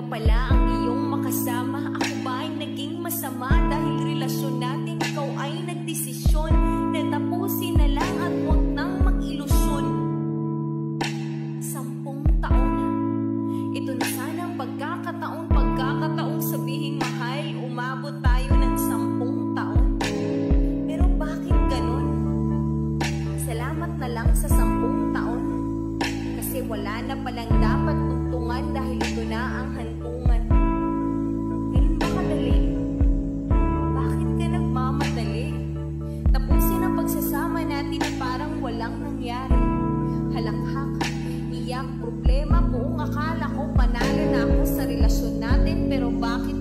Iba pala ang iyong makasama. Ako ba ay naging masama? Dahil relasyon natin, ikaw ay nagdesisyon na tapusin na lang at huwag nang mag-ilusyon. 10 taon, ito na sana ang pagkakataong sabihing mahal. Umabot tayo ng 10 taon. Pero bakit ganun? Salamat na lang sa 10 taon. Kasi wala na palang dapat tungtungan dahil ito na ang hantungan. Ganun ba kadali? Bakit ka nagmamadali? Tapusin ang pagsasama natin na parang walang nangyari. Halakhak, iyak, problema, buong akala ko panalo na ako sa relasyon natin. Pero bakit